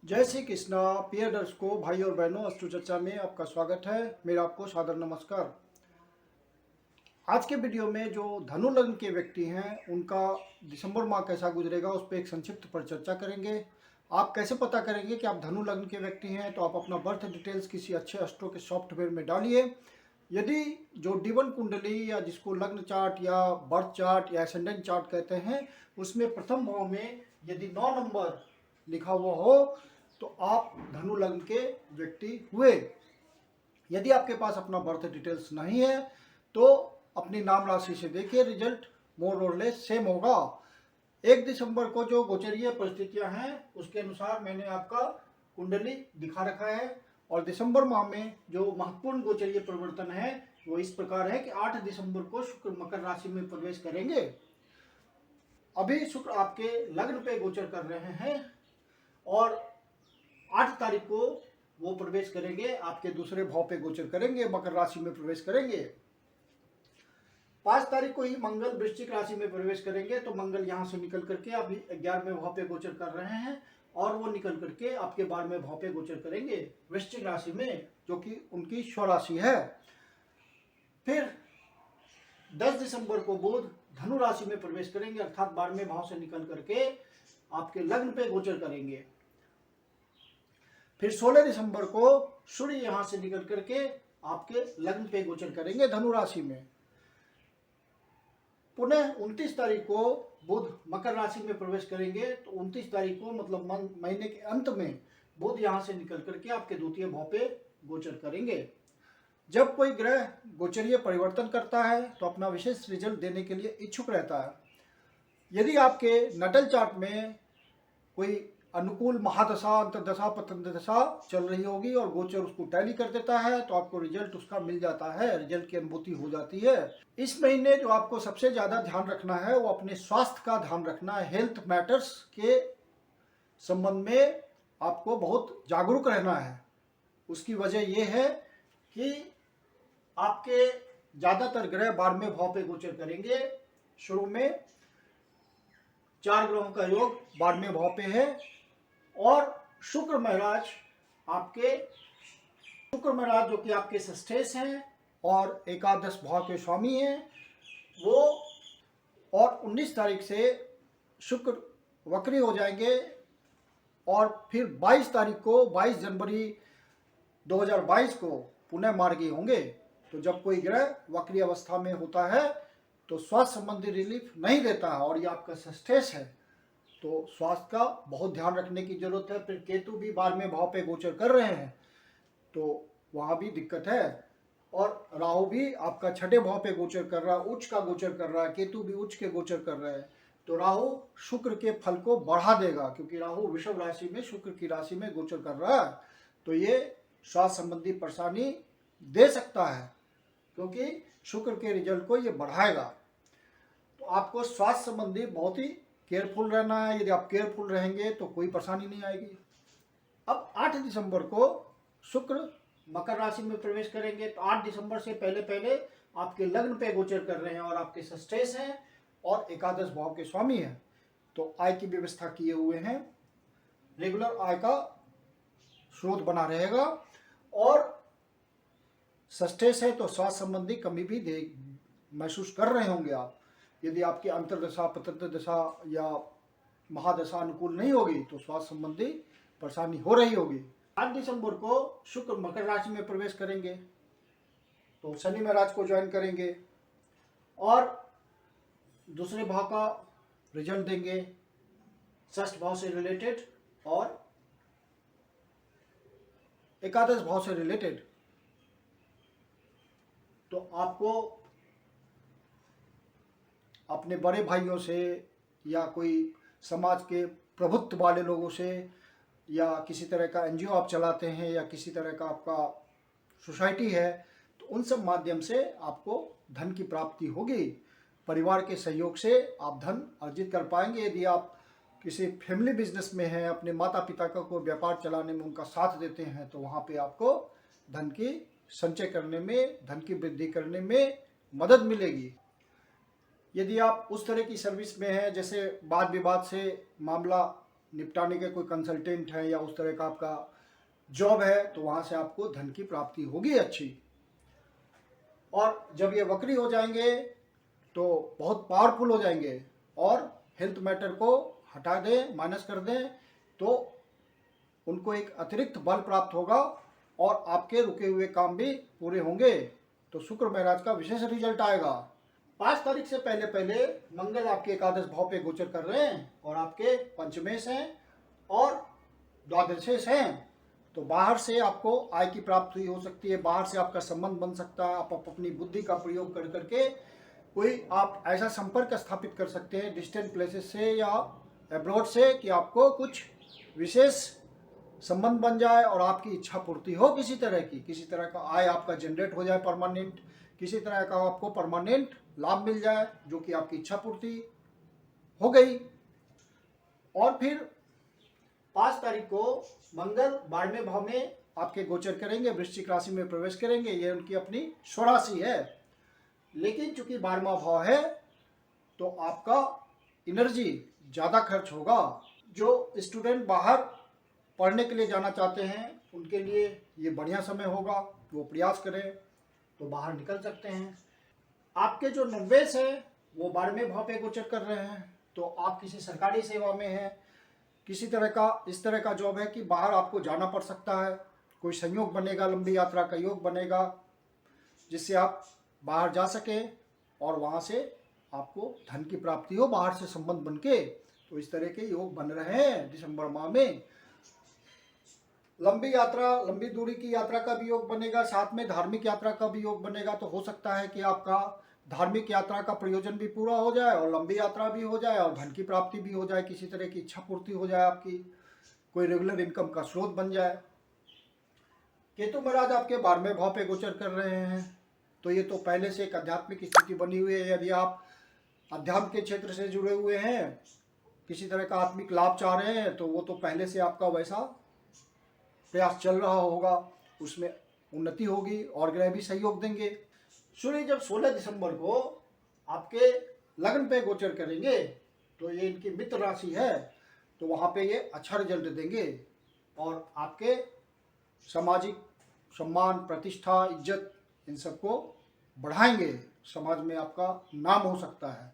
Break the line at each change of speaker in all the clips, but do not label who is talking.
जय श्री कृष्णा। प्रिय दर्शकों, भाई और बहनों, अस्तु चर्चा में आपका स्वागत है। मेरा आपको सादर नमस्कार। आज के वीडियो में जो धनु लग्न के व्यक्ति हैं उनका दिसंबर माह कैसा गुजरेगा उस पर एक संक्षिप्त पर चर्चा करेंगे। आप कैसे पता करेंगे कि आप धनु लग्न के व्यक्ति हैं? तो आप अपना बर्थ डिटेल्स किसी अच्छे एस्ट्रो के सॉफ्टवेयर में डालिए। यदि जो D1 कुंडली या जिसको लग्न चार्ट या बर्थ चार्ट या एसेंडेंट चार्ट कहते हैं उसमें प्रथम भाव में यदि 9 नंबर लिखा हुआ हो तो आप धनु लग्न के व्यक्ति हुए। यदि आपके पास अपना बर्थ डिटेल्स नहीं है तो अपनी नाम राशि से देखिए, रिजल्ट मोर और लेस सेम होगा। 1 दिसंबर को जो गोचरीय परिस्थितियां हैं उसके अनुसार मैंने आपका कुंडली दिखा रखा है। और दिसंबर माह में जो महत्वपूर्ण गोचरीय परिवर्तन है वो इस प्रकार है कि 8 दिसंबर को शुक्र मकर राशि में प्रवेश करेंगे। अभी शुक्र आपके लग्न पे गोचर कर रहे हैं और 8 तारीख को वो प्रवेश करेंगे, आपके दूसरे भाव पे गोचर करेंगे, मकर राशि में प्रवेश करेंगे। 5 तारीख को ही मंगल वृश्चिक राशि में प्रवेश करेंगे। तो मंगल यहाँ से निकल करके अभी 11वें भाव पे गोचर कर रहे हैं और वो निकल करके आपके 12वें भाव पे गोचर करेंगे वृश्चिक राशि में, जो कि उनकी स्वराशि है। फिर 10 दिसंबर को बुध धनु राशि में प्रवेश करेंगे, अर्थात 12वें भाव से निकल करके आपके लग्न पे गोचर करेंगे। फिर 16 दिसंबर को सूर्य यहां से निकल करके आपके लग्न पे गोचर करेंगे धनु राशि में। पुनः 29 तारीख को बुध मकर राशि में प्रवेश करेंगे। तो 29 तारीख को मतलब महीने के अंत में बुध यहां से निकल करके आपके द्वितीय भाव पे गोचर करेंगे। जब कोई ग्रह गोचरीय परिवर्तन करता है तो अपना विशेष रिजल्ट देने के लिए इच्छुक रहता है। यदि आपके नटल चार्ट में कोई अनुकूल महादशा, अंतर्दशा, पतंतदशा चल रही होगी और गोचर उसको टैली कर देता है तो आपको रिजल्ट उसका मिल जाता है, रिजल्ट की अनुभूति हो जाती है। इस महीने जो आपको सबसे ज़्यादा ध्यान रखना है वो अपने स्वास्थ्य का ध्यान रखना है। हेल्थ मैटर्स के संबंध में आपको बहुत जागरूक रहना है। उसकी वजह यह है कि आपके ज़्यादातर ग्रह 12वें भाव पे गोचर करेंगे। शुरू में 4 ग्रहों का योग 12वें भाव पे है और शुक्र महाराज जो कि आपके षष्ठेश हैं और एकादश भाव के स्वामी हैं वो, और 19 तारीख से शुक्र वक्री हो जाएंगे और फिर 22 तारीख को 22 जनवरी 2022 को पुनः मार्गी होंगे। तो जब कोई ग्रह वक्री अवस्था में होता है तो स्वास्थ्य संबंधी रिलीफ नहीं देता है और ये आपका षष्ठेश है, तो स्वास्थ्य का बहुत ध्यान रखने की जरूरत है। फिर केतु भी 12वें भाव पे गोचर कर रहे हैं तो वहाँ भी दिक्कत है। और राहु भी आपका 6ठे भाव पे गोचर कर रहा है, उच्च का गोचर कर रहा है, केतु भी उच्च के गोचर कर रहे हैं। तो राहु शुक्र के फल को बढ़ा देगा क्योंकि राहु वृषभ राशि में शुक्र की राशि में गोचर कर रहा है। तो ये स्वास्थ्य संबंधी परेशानी दे सकता है क्योंकि शुक्र के रिजल्ट को ये बढ़ाएगा। तो आपको स्वास्थ्य संबंधी बहुत ही केयरफुल रहना है। यदि आप केयरफुल रहेंगे तो कोई परेशानी नहीं आएगी। अब 8 दिसंबर को शुक्र मकर राशि में प्रवेश करेंगे। तो 8 दिसंबर से पहले पहले आपके लग्न पे गोचर कर रहे हैं और आपके षष्ठेश हैं और एकादश भाव के स्वामी हैं। तो आय की व्यवस्था किए हुए हैं, रेगुलर आय का स्रोत बना रहेगा। और षष्ठेश है तो स्वास्थ्य संबंधी कमी भी महसूस कर रहे होंगे आप। यदि आपकी अंतर्दशा, पतंतदशा या महादशा अनुकूल नहीं होगी तो स्वास्थ्य संबंधी परेशानी हो रही होगी। 8 दिसंबर को शुक्र मकर राशि में प्रवेश करेंगे तो शनि महाराज को ज्वाइन करेंगे और दूसरे भाव का रिजल्ट देंगे, षष्ठ भाव से रिलेटेड और एकादश भाव से रिलेटेड। तो आपको अपने बड़े भाइयों से या कोई समाज के प्रभुत्व वाले लोगों से या किसी तरह का एनजीओ आप चलाते हैं या किसी तरह का आपका सोसाइटी है तो उन सब माध्यम से आपको धन की प्राप्ति होगी। परिवार के सहयोग से आप धन अर्जित कर पाएंगे। यदि आप किसी फैमिली बिजनेस में हैं, अपने माता पिता का कोई व्यापार चलाने में उनका साथ देते हैं तो वहाँ पे आपको धन की संचय करने में, धन की वृद्धि करने में मदद मिलेगी। यदि आप उस तरह की सर्विस में हैं जैसे वाद विवाद से मामला निपटाने के कोई कंसल्टेंट है या उस तरह का आपका जॉब है, तो वहाँ से आपको धन की प्राप्ति होगी अच्छी। और जब ये वक्री हो जाएंगे तो बहुत पावरफुल हो जाएंगे और हेल्थ मैटर को हटा दें, माइनस कर दें, तो उनको एक अतिरिक्त बल प्राप्त होगा और आपके रुके हुए काम भी पूरे होंगे। तो शुक्र महाराज का विशेष रिजल्ट आएगा। 5 तारीख से पहले पहले मंगल आपके एकादश भाव पे गोचर कर रहे हैं और आपके पंचमेश हैं और द्वादशेश हैं। तो बाहर से आपको आय की प्राप्ति हो सकती है, बाहर से आपका संबंध बन सकता है। आप अपनी बुद्धि का प्रयोग कर करके कोई आप ऐसा संपर्क स्थापित कर सकते हैं डिस्टेंट प्लेसेस से या अब्रॉड से कि आपको कुछ विशेष संबंध बन जाए और आपकी इच्छा पूर्ति हो किसी तरह का आय आपका जनरेट हो जाए परमानेंट, किसी तरह का आपको परमानेंट लाभ मिल जाए जो कि आपकी इच्छा पूर्ति हो गई। और फिर 5 तारीख को मंगल 12वें भाव में आपके गोचर करेंगे, वृश्चिक राशि में प्रवेश करेंगे। ये उनकी अपनी स्वराशि है, लेकिन चूंकि 12वां भाव है तो आपका एनर्जी ज़्यादा खर्च होगा। जो स्टूडेंट बाहर पढ़ने के लिए जाना चाहते हैं उनके लिए ये बढ़िया समय होगा, वो प्रयास करें तो बाहर निकल सकते हैं। आपके जो नवेश है वो 12वें भाव पे गोचर कर रहे हैं, तो आप किसी सरकारी सेवा में हैं, किसी तरह का इस तरह का जॉब है कि बाहर आपको जाना पड़ सकता है, कोई संयोग बनेगा, लंबी यात्रा का योग बनेगा जिससे आप बाहर जा सकें और वहाँ से आपको धन की प्राप्ति हो बाहर से संबंध बन के। तो इस तरह के योग बन रहे हैं दिसंबर माह में। लंबी यात्रा, लंबी दूरी की यात्रा का भी योग बनेगा, साथ में धार्मिक यात्रा का भी योग बनेगा। तो हो सकता है कि आपका धार्मिक यात्रा का प्रयोजन भी पूरा हो जाए और लंबी यात्रा भी हो जाए और धन की प्राप्ति भी हो जाए, किसी तरह की इच्छा पूर्ति हो जाए, आपकी कोई रेगुलर इनकम का स्रोत बन जाए। केतु महाराज आपके 12वें भाव पे गोचर कर रहे हैं, तो ये तो पहले से एक आध्यात्मिक स्थिति बनी हुई है। यदि आप अध्यात्म के क्षेत्र से जुड़े हुए हैं, किसी तरह का आत्मिक लाभ चाह रहे हैं, तो वो तो पहले से आपका वैसा प्रयास चल रहा होगा, उसमें उन्नति होगी और ग्रह भी सहयोग देंगे। सूर्य जब 16 दिसंबर को आपके लग्न पे गोचर करेंगे तो ये इनकी मित्र राशि है, तो वहाँ पे ये अच्छा रिजल्ट देंगे और आपके सामाजिक सम्मान, प्रतिष्ठा, इज्जत इन सबको बढ़ाएंगे, समाज में आपका नाम हो सकता है।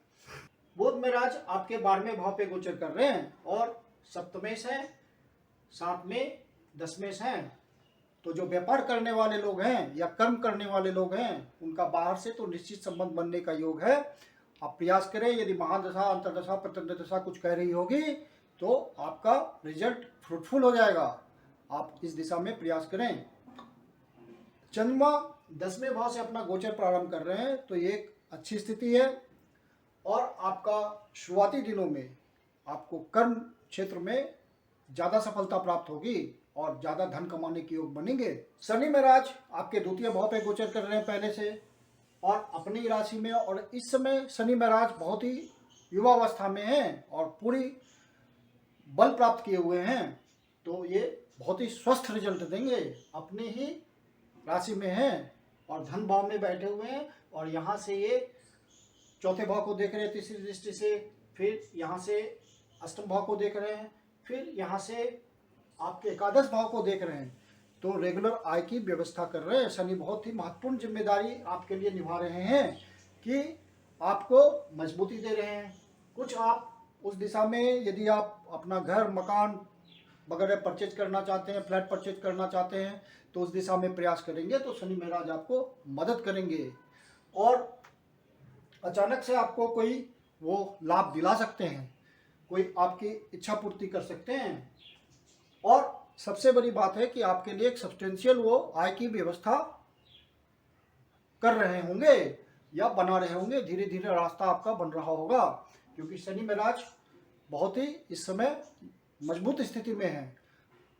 बुध महाराज आपके 12वें भाव पे गोचर कर रहे हैं और सप्तमेश है, साथ में दशमेश हैं। तो जो व्यापार करने वाले लोग हैं या कर्म करने वाले लोग हैं उनका बाहर से तो निश्चित संबंध बनने का योग है। आप प्रयास करें, यदि महादशा, अंतरदशा, प्रत्यंत दशा कुछ कह रही होगी तो आपका रिजल्ट फ्रूटफुल हो जाएगा। आप इस दिशा में प्रयास करें। चंद्रमा 10वें भाव से अपना गोचर प्रारंभ कर रहे हैं, तो ये एक अच्छी स्थिति है और आपका शुरुआती दिनों में आपको कर्म क्षेत्र में ज़्यादा सफलता प्राप्त होगी और ज़्यादा धन कमाने के योग बनेंगे। शनि महाराज आपके 2 भाव पे गोचर कर रहे हैं पहले से और अपनी राशि में, और इस समय शनि महाराज बहुत ही युवावस्था में हैं और पूरी बल प्राप्त किए हुए हैं, तो ये बहुत ही स्वस्थ रिजल्ट देंगे। अपनी ही राशि में हैं और धन भाव में बैठे हुए हैं और यहाँ से ये 4थे भाव को देख रहे हैं तीसरी दृष्टि से, फिर यहाँ से अष्टम भाव को देख रहे हैं, फिर यहाँ से आपके एकादश भाव को देख रहे हैं। तो रेगुलर आय की व्यवस्था कर रहे हैं। शनि बहुत ही महत्वपूर्ण जिम्मेदारी आपके लिए निभा रहे हैं कि आपको मजबूती दे रहे हैं। कुछ आप उस दिशा में, यदि आप अपना घर, मकान वगैरह परचेज करना चाहते हैं, फ्लैट परचेज करना चाहते हैं, तो उस दिशा में प्रयास करेंगे तो शनि महाराज आपको मदद करेंगे और अचानक से आपको कोई वो लाभ दिला सकते हैं, कोई आपकी इच्छा पूर्ति कर सकते हैं। और सबसे बड़ी बात है कि आपके लिए एक सब्सटेंशियल वो आय की व्यवस्था कर रहे होंगे या बना रहे होंगे। धीरे धीरे रास्ता आपका बन रहा होगा, क्योंकि शनि महाराज बहुत ही इस समय मजबूत स्थिति में है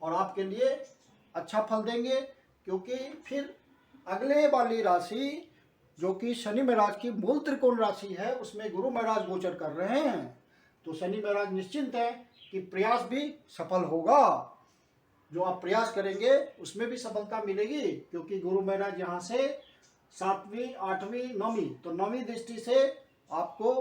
और आपके लिए अच्छा फल देंगे। क्योंकि फिर अगले वाली राशि जो कि शनि महाराज की मूल त्रिकोण राशि है, उसमें गुरु महाराज गोचर कर रहे हैं। तो शनि महाराज निश्चिंत है कि प्रयास भी सफल होगा। जो आप प्रयास करेंगे उसमें भी सफलता मिलेगी, क्योंकि गुरु महाराज यहाँ से 7वीं, 8वीं, 9वीं, तो 9वीं दृष्टि से आपको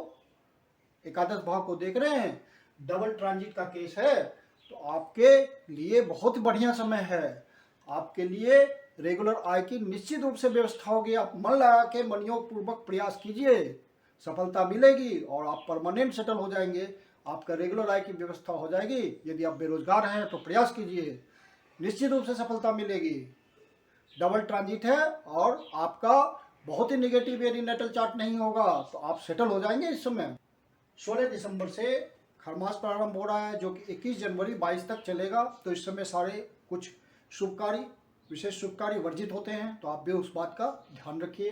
एकादश भाव को देख रहे हैं। डबल ट्रांजिट का केस है, तो आपके लिए बहुत बढ़िया समय है। आपके लिए रेगुलर आय की निश्चित रूप से व्यवस्था होगी। आप मन लगा के मनयोग पूर्वक प्रयास कीजिए, सफलता मिलेगी और आप परमानेंट सेटल हो जाएंगे। आपका रेगुलर आय की व्यवस्था हो जाएगी। यदि आप बेरोजगार हैं तो प्रयास कीजिए, निश्चित रूप से सफलता मिलेगी। डबल ट्रांजिट है और आपका बहुत ही नेगेटिव एरी नेटल चार्ट नहीं होगा, तो आप सेटल हो जाएंगे इस समय। 16 दिसंबर से खरमास प्रारंभ हो रहा है, जो कि 21 जनवरी 22 तक चलेगा। तो इस समय सारे कुछ शुभ कार्य, विशेष शुभ कार्य वर्जित होते हैं, तो आप भी उस बात का ध्यान रखिए।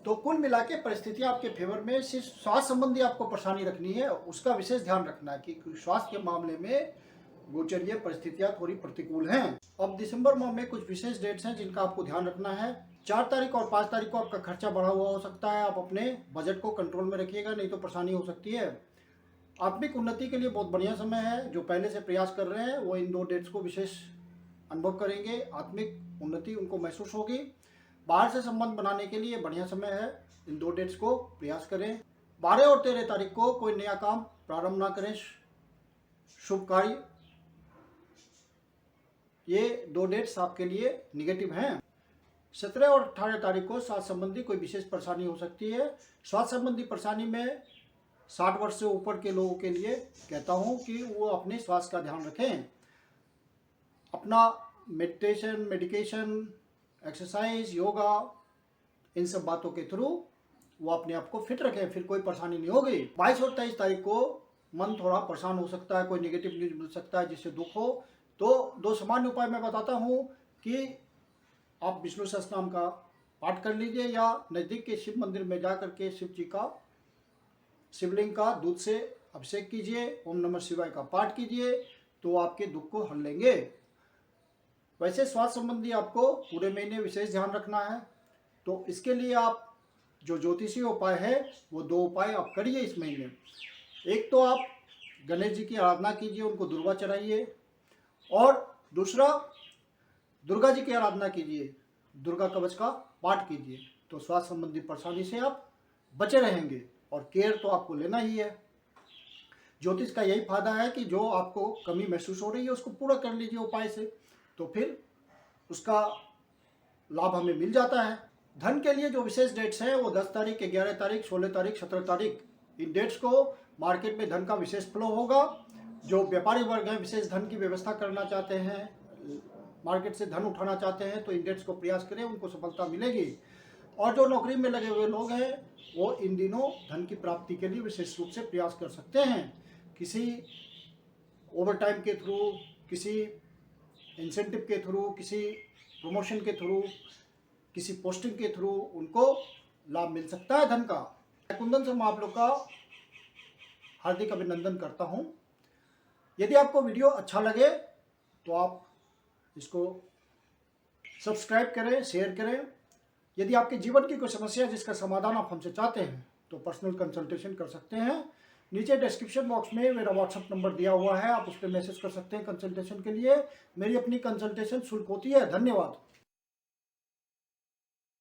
तो कुल मिला के परिस्थितियाँ आपके फेवर में। सिर्फ स्वास्थ्य संबंधी आपको परेशानी रखनी है, उसका विशेष ध्यान रखना है कि स्वास्थ्य के मामले में गोचरीय परिस्थितियाँ थोड़ी प्रतिकूल हैं। अब दिसंबर माह में कुछ विशेष डेट्स हैं जिनका आपको ध्यान रखना है। 4 तारीख और 5 तारीख को आपका खर्चा बढ़ा हुआ हो सकता है। आप अपने बजट को कंट्रोल में रखिएगा, नहीं तो परेशानी हो सकती है। आत्मिक उन्नति के लिए बहुत बढ़िया समय है। जो पहले से प्रयास कर रहे हैं वो इन 2 डेट्स को विशेष अनुभव करेंगे, आत्मिक उन्नति उनको महसूस होगी। बाहर से संबंध बनाने के लिए बढ़िया समय है, इन 2 डेट्स को प्रयास करें। 12 और 13 तारीख को कोई नया काम प्रारंभ ना करें, शुभ कार्य। ये 2 डेट्स आपके लिए निगेटिव हैं। 17 और 18 तारीख को स्वास्थ्य संबंधी कोई विशेष परेशानी हो सकती है। स्वास्थ्य संबंधी परेशानी में 60 वर्ष से ऊपर के लोगों के लिए कहता हूँ कि वो अपने स्वास्थ्य का ध्यान रखें। अपना मेडिटेशन, मेडिकेशन, एक्सरसाइज, योगा, इन सब बातों के थ्रू वो अपने आप को फिट रखें, फिर कोई परेशानी नहीं होगी। 22 और 23 तारीख को मन थोड़ा परेशान हो सकता है, कोई नेगेटिव न्यूज मिल सकता है जिससे दुख हो। तो 2 सामान्य उपाय मैं बताता हूँ कि आप विष्णु सहस्त्रनाम का पाठ कर लीजिए या नज़दीक के शिव मंदिर में जा करके शिव जी का, शिवलिंग का दूध से अभिषेक कीजिए, ओम नमः शिवाय का पाठ कीजिए, तो आपके दुख को हर लेंगे। वैसे स्वास्थ्य संबंधी आपको पूरे महीने विशेष ध्यान रखना है, तो इसके लिए आप जो ज्योतिषीय उपाय है वो 2 उपाय आप करिए इस महीने। एक तो आप गणेश जी की आराधना कीजिए, उनको दुर्वा चढ़ाइए, और दूसरा दुर्गा जी की आराधना कीजिए, दुर्गा कवच का पाठ कीजिए। तो स्वास्थ्य संबंधी परेशानी से आप बचे रहेंगे और केयर तो आपको लेना ही है। ज्योतिष का यही फायदा है कि जो आपको कमी महसूस हो रही है उसको पूरा कर लीजिए उपाय से, तो फिर उसका लाभ हमें मिल जाता है। धन के लिए जो विशेष डेट्स हैं वो 10 तारीख, 11 तारीख, 16 तारीख, 17 तारीख, इन डेट्स को मार्केट में धन का विशेष फ्लो होगा। जो व्यापारी वर्ग हैं, विशेष धन की व्यवस्था करना चाहते हैं, मार्केट से धन उठाना चाहते हैं, तो इन डेट्स को प्रयास करें, उनको सफलता मिलेगी। और जो नौकरी में लगे हुए लोग हैं वो इन दिनों धन की प्राप्ति के लिए विशेष रूप से प्रयास कर सकते हैं। किसी ओवर टाइम के थ्रू, किसी इंसेंटिव के थ्रू, किसी प्रमोशन के थ्रू, किसी पोस्टिंग के थ्रू उनको लाभ मिल सकता है धन का। कुंदन से मैं आप लोग का हार्दिक अभिनंदन करता हूं। यदि आपको वीडियो अच्छा लगे तो आप इसको सब्सक्राइब करें, शेयर करें। यदि आपके जीवन की कोई समस्या है जिसका समाधान आप हमसे चाहते हैं तो पर्सनल कंसल्टेशन कर सकते हैं। नीचे डिस्क्रिप्शन बॉक्स में मेरा व्हाट्सएप नंबर दिया हुआ है, आप उस पर मैसेज कर सकते हैं कंसल्टेशन के लिए। मेरी अपनी कंसल्टेशन शुल्क होती है। धन्यवाद।